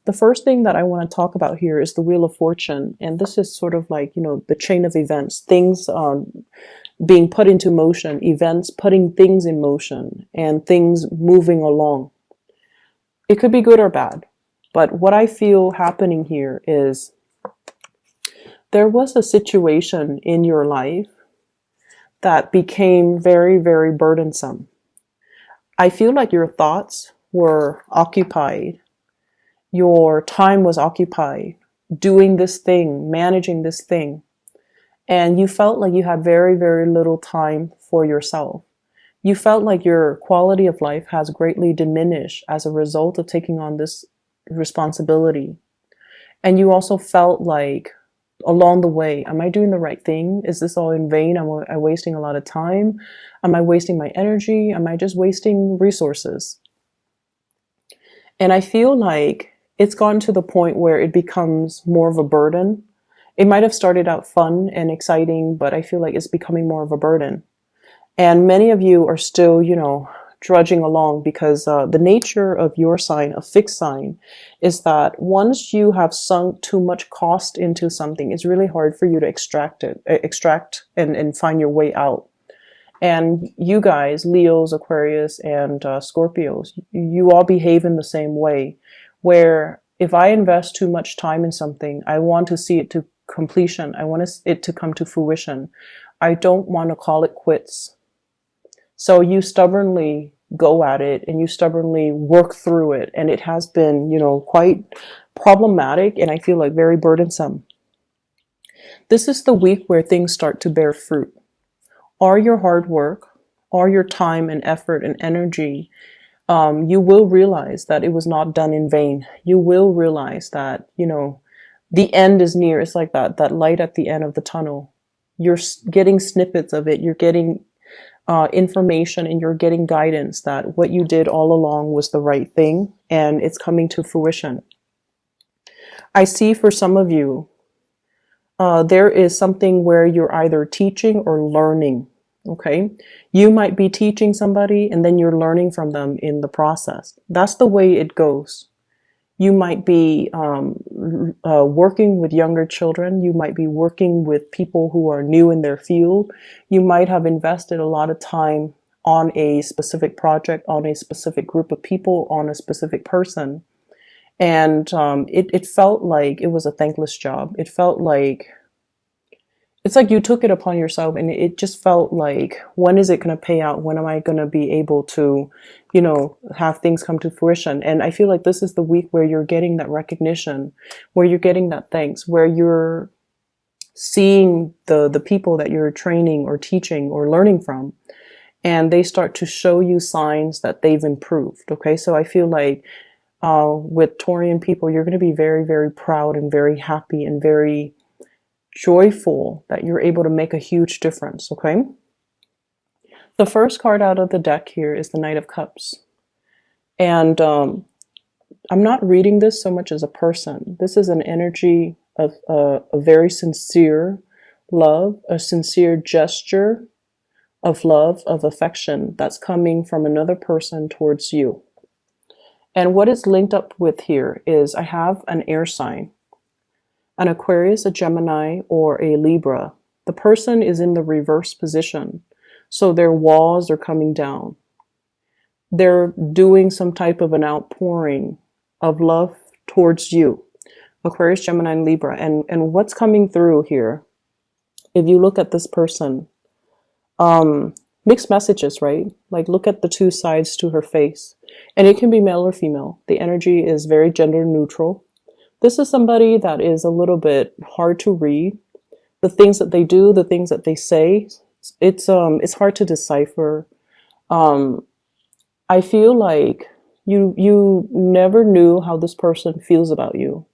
The first thing that I want to talk about here is the Wheel of Fortune. And this is sort of like, the chain of events, things being put into motion, events putting things in motion, and things moving along. It could be good or bad. But what I feel happening here is there was a situation in your life that became very, very burdensome. I feel like your thoughts were occupied. Your time was occupied doing this thing, managing this thing. And you felt like you had very, very little time for yourself. You felt like your quality of life has greatly diminished as a result of taking on this responsibility. And you also felt like along the way, am I doing the right thing? Is this all in vain? Am I wasting a lot of time? Am I wasting my energy? Am I just wasting resources? And I feel like it's gotten to the point where it becomes more of a burden. It might have started out fun and exciting, but I feel like it's becoming more of a burden. And many of you are still, drudging along because the nature of your sign, a fixed sign, is that once you have sunk too much cost into something, it's really hard for you to extract and find your way out. And you guys, Leos, Aquarius, and Scorpios, you all behave in the same way, where if I invest too much time in something, I want to see it to completion. I want it to come to fruition. I don't want to call it quits. So you stubbornly go at it and you stubbornly work through it. And it has been, quite problematic and I feel like very burdensome. This is the week where things start to bear fruit. All your hard work, all your time and effort and energy, you will realize that it was not done in vain. You will realize that, the end is near. It's like that light at the end of the tunnel. You're getting snippets of it. You're getting information and you're getting guidance that what you did all along was the right thing and it's coming to fruition. I see for some of you, there is something where you're either teaching or learning. Okay. You might be teaching somebody and then you're learning from them in the process. That's the way it goes. You might be working with younger children. You might be working with people who are new in their field. You might have invested a lot of time on a specific project, on a specific group of people, on a specific person. And it felt like it was a thankless job. It felt like it's like you took it upon yourself and it just felt like, when is it going to pay out? When am I going to be able to, have things come to fruition? And I feel like this is the week where you're getting that recognition, where you're getting that thanks, where you're seeing the people that you're training or teaching or learning from, and they start to show you signs that they've improved. Okay. So I feel like, with Taurian people, you're going to be very, very proud and very happy and very joyful that you're able to make a huge difference. Okay. The first card out of the deck here is the Knight of Cups. And I'm not reading this so much as a person. This is an energy of a very sincere love, a sincere gesture of love, of affection that's coming from another person towards you. And what it's linked up with here is I have an air sign, an Aquarius, a Gemini, or a Libra. The person is in the reverse position. So their walls are coming down. They're doing some type of an outpouring of love towards you. Aquarius, Gemini, and Libra. And what's coming through here, if you look at this person, mixed messages, right? Like look at the two sides to her face. And it can be male or female. The energy is very gender neutral. This is somebody that is a little bit hard to read. The things that they do, the things that they say, it's hard to decipher. I feel like you never knew how this person feels about you.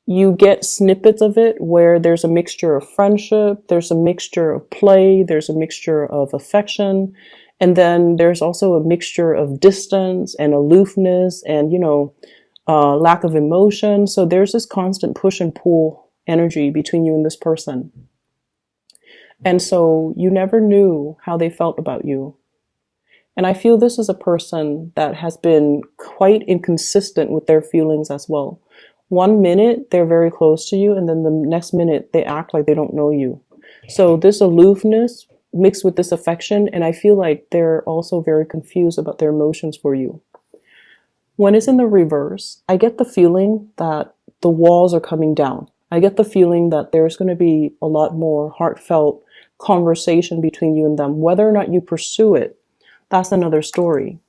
You get snippets of it where there's a mixture of friendship, there's a mixture of play, there's a mixture of affection, and then there's also a mixture of distance and aloofness and, lack of emotion. So there's this constant push and pull energy between you and this person. And so you never knew how they felt about you. And I feel this is a person that has been quite inconsistent with their feelings as well. One minute they're very close to you, and then the next minute they act like they don't know you. So this aloofness mixed with this affection, and I feel like they're also very confused about their emotions for you. When it's in the reverse, I get the feeling that the walls are coming down. I get the feeling that there's going to be a lot more heartfelt conversation between you and them. Whether or not you pursue it, that's another story.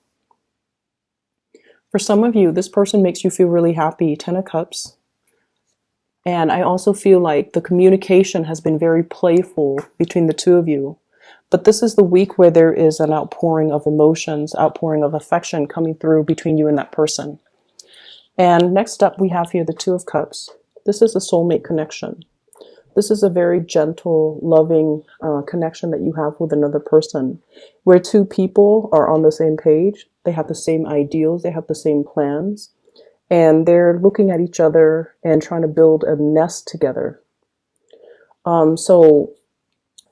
For some of you, this person makes you feel really happy, 10 of Cups. And I also feel like the communication has been very playful between the two of you. But this is the week where there is an outpouring of emotions, outpouring of affection coming through between you and that person. And next up, we have here the Two of Cups. This is a soulmate connection. This is a very gentle, loving connection that you have with another person, where two people are on the same page. They have the same ideals. They have the same plans. And they're looking at each other and trying to build a nest together. So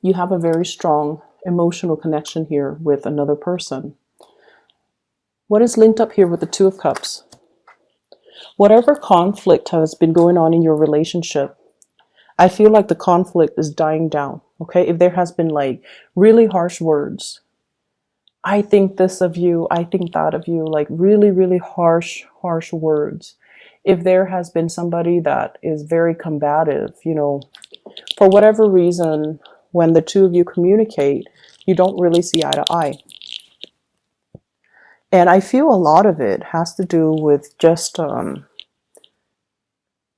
you have a very strong emotional connection here with another person. What is linked up here with the Two of Cups? Whatever conflict has been going on in your relationship, I feel like the conflict is dying down. Okay, if there has been like really harsh words, I think this of you, I think that of you, like really, really harsh words. If there has been somebody that is very combative, for whatever reason, when the two of you communicate, you don't really see eye to eye. And I feel a lot of it has to do with just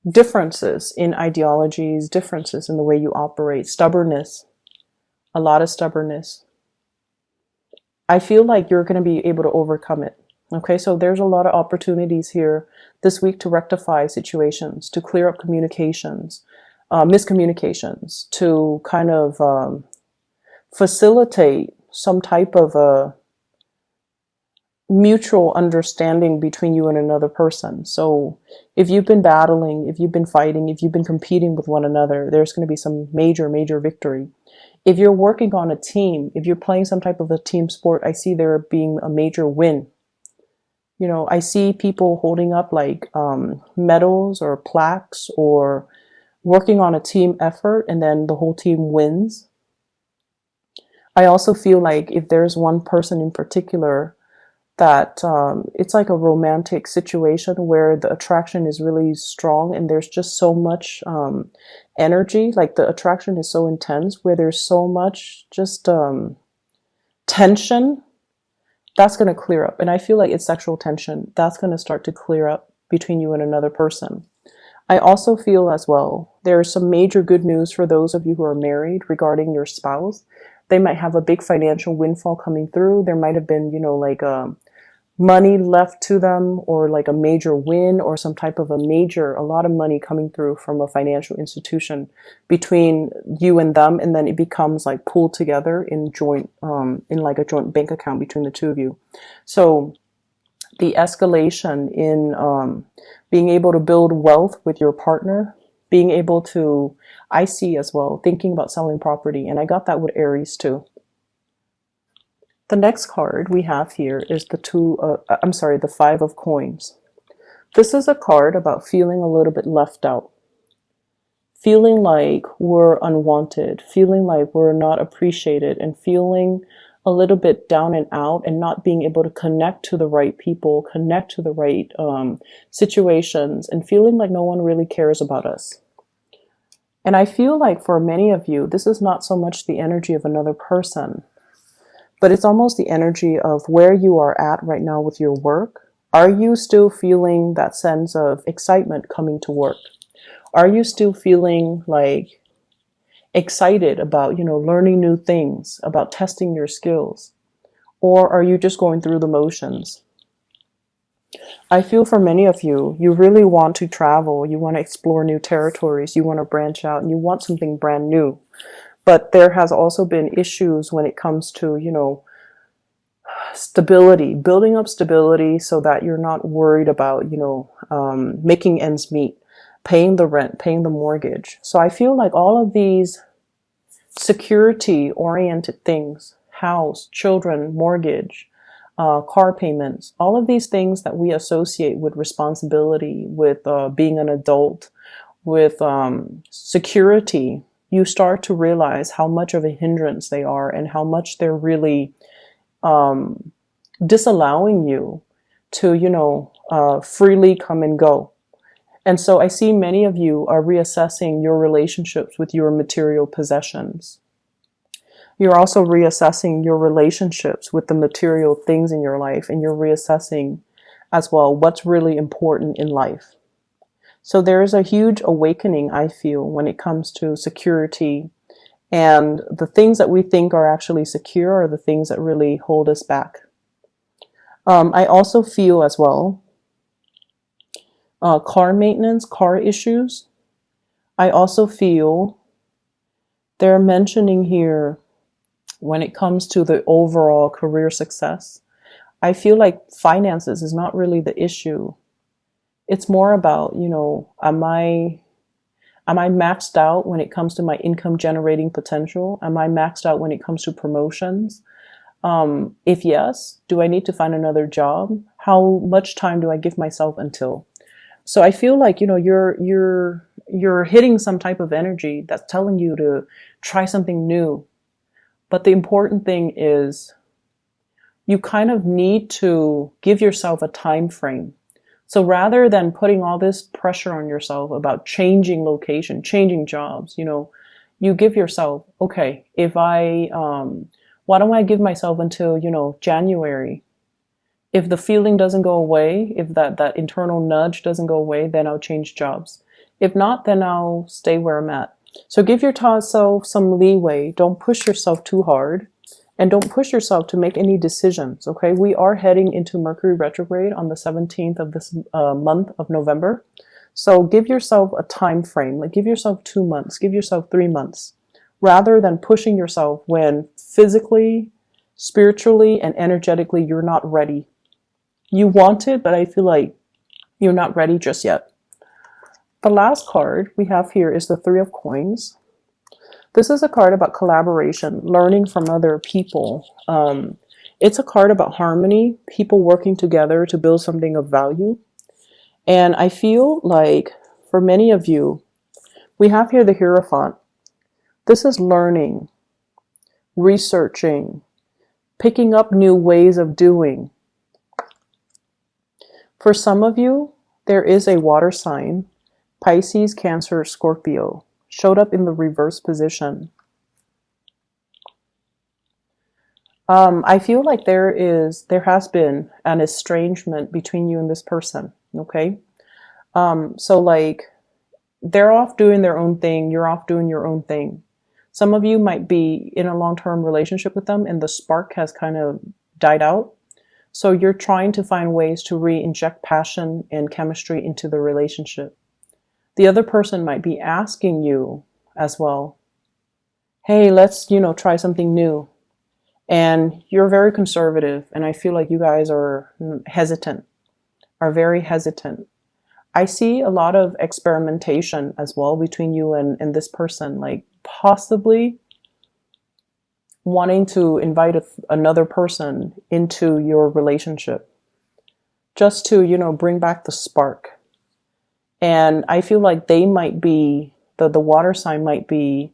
differences in ideologies, differences in the way you operate, stubbornness, a lot of stubbornness. I feel like you're going to be able to overcome it. Okay, so there's a lot of opportunities here this week to rectify situations, to clear up communications, miscommunications, to kind of facilitate some type of a mutual understanding between you and another person. So if you've been battling, if you've been fighting, if you've been competing with one another, there's going to be some major victory. If you're working on a team, if you're playing some type of a team sport, I see there being a major win. I see people holding up like medals or plaques or working on a team effort, and then the whole team wins. I also feel like if there's one person in particular that it's like a romantic situation where the attraction is really strong and there's just so much energy, like the attraction is so intense where there's so much just tension, that's going to clear up. And I feel like it's sexual tension that's going to start to clear up between you and another person. I also feel as well there's some major good news for those of you who are married regarding your spouse. They might have a big financial windfall coming through. There might have been, like money left to them, or like a major win, or some type of a lot of money coming through from a financial institution between you and them, and then it becomes like pooled together in joint, in like a joint bank account between the two of you. So the escalation in being able to build wealth with your partner, being able to, I see as well, thinking about selling property, and I got that with Aries too. The next card we have here is the Five of Coins. This is a card about feeling a little bit left out, feeling like we're unwanted, feeling like we're not appreciated, and feeling a little bit down and out, and not being able to connect to the right people, connect to the right situations, and feeling like no one really cares about us. And I feel like for many of you, this is not so much the energy of another person, but it's almost the energy of where you are at right now with your work. Are you still feeling that sense of excitement coming to work? Are you still feeling like excited about, learning new things, about testing your skills? Or are you just going through the motions? I feel for many of you, you really want to travel, you want to explore new territories, you want to branch out, and you want something brand new. But there has also been issues when it comes to, stability, building up stability so that you're not worried about, making ends meet, paying the rent, paying the mortgage. So I feel like all of these security-oriented things, house, children, mortgage, car payments, all of these things that we associate with responsibility, with being an adult, with security, you start to realize how much of a hindrance they are and how much they're really disallowing you to, freely come and go. And so I see many of you are reassessing your relationships with your material possessions. You're also reassessing your relationships with the material things in your life, and you're reassessing as well what's really important in life. So there is a huge awakening, I feel, when it comes to security, and the things that we think are actually secure are the things that really hold us back. I also feel as well car maintenance, car issues. I also feel they're mentioning here when it comes to the overall career success. I feel like finances is not really the issue. It's more about, am I maxed out when it comes to my income generating potential? Am I maxed out when it comes to promotions? If yes, do I need to find another job? How much time do I give myself until? So I feel like, you're hitting some type of energy that's telling you to try something new. But the important thing is you kind of need to give yourself a time frame. So rather than putting all this pressure on yourself about changing location, changing jobs, you give yourself, okay, why don't I give myself until, January? If the feeling doesn't go away, if that internal nudge doesn't go away, then I'll change jobs. If not, then I'll stay where I'm at. So give yourself some leeway. Don't push yourself too hard, and don't push yourself to make any decisions. Okay, we are heading into Mercury retrograde on the 17th of this month of November. So give yourself a time frame. Like give yourself 2 months, give yourself 3 months, rather than pushing yourself when physically, spiritually, and energetically you're not ready. You want it, but I feel like you're not ready just yet. The last card we have here is the Three of Coins. This is a card about collaboration, learning from other people. It's a card about harmony, people working together to build something of value. And I feel like for many of you, we have here the Hierophant. This is learning, researching, picking up new ways of doing. For some of you, there is a water sign, Pisces, Cancer, Scorpio, showed up in the reverse position. I feel like there has been an estrangement between you and this person, okay? So like they're off doing their own thing, you're off doing your own thing. Some of you might be in a long-term relationship with them and the spark has kind of died out. So you're trying to find ways to re-inject passion and chemistry into the relationship. The other person might be asking you as well, hey, let's, try something new. And you're very conservative. And I feel like you guys are very hesitant. I see a lot of experimentation as well between you and this person, like possibly wanting to invite another person into your relationship just to, bring back the spark. And I feel like they might be, the water sign might be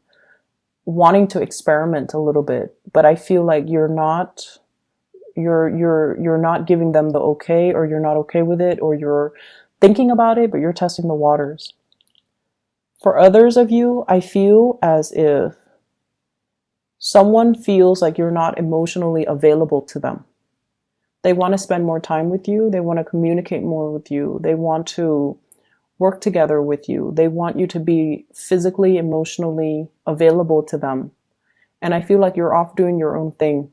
wanting to experiment a little bit, but I feel like you're not giving them the okay, or you're not okay with it, or you're thinking about it, but you're testing the waters. For others of you, I feel as if someone feels like you're not emotionally available to them. They want to spend more time with you. They want to communicate more with you. They want to work together with you. They want you to be physically, emotionally available to them. And I feel like you're off doing your own thing.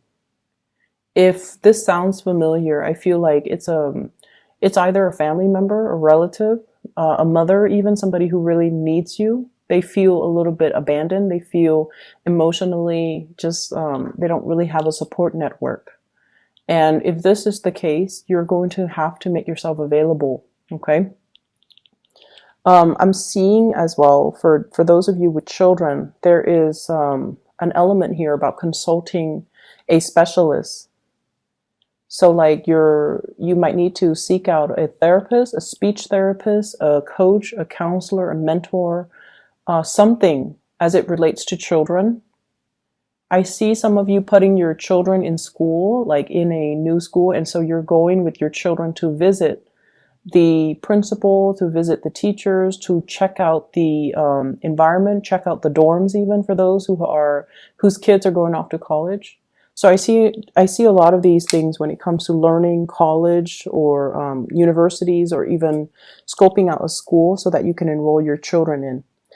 If this sounds familiar, I feel like it's either a family member, a relative, a mother, even somebody who really needs you. They feel a little bit abandoned. They feel emotionally just, they don't really have a support network. And if this is the case, you're going to have to make yourself available, okay? I'm seeing as well, for those of you with children, there is an element here about consulting a specialist. So like you might need to seek out a therapist, a speech therapist, a coach, a counselor, a mentor, something as it relates to children. I see some of you putting your children in school, like in a new school, and so you're going with your children to visit the principal, to visit the teachers, to check out the environment, check out the dorms, even for those whose kids are going off to college. So I see a lot of these things when it comes to learning, college, or universities, or even scoping out a school so that you can enroll your children in.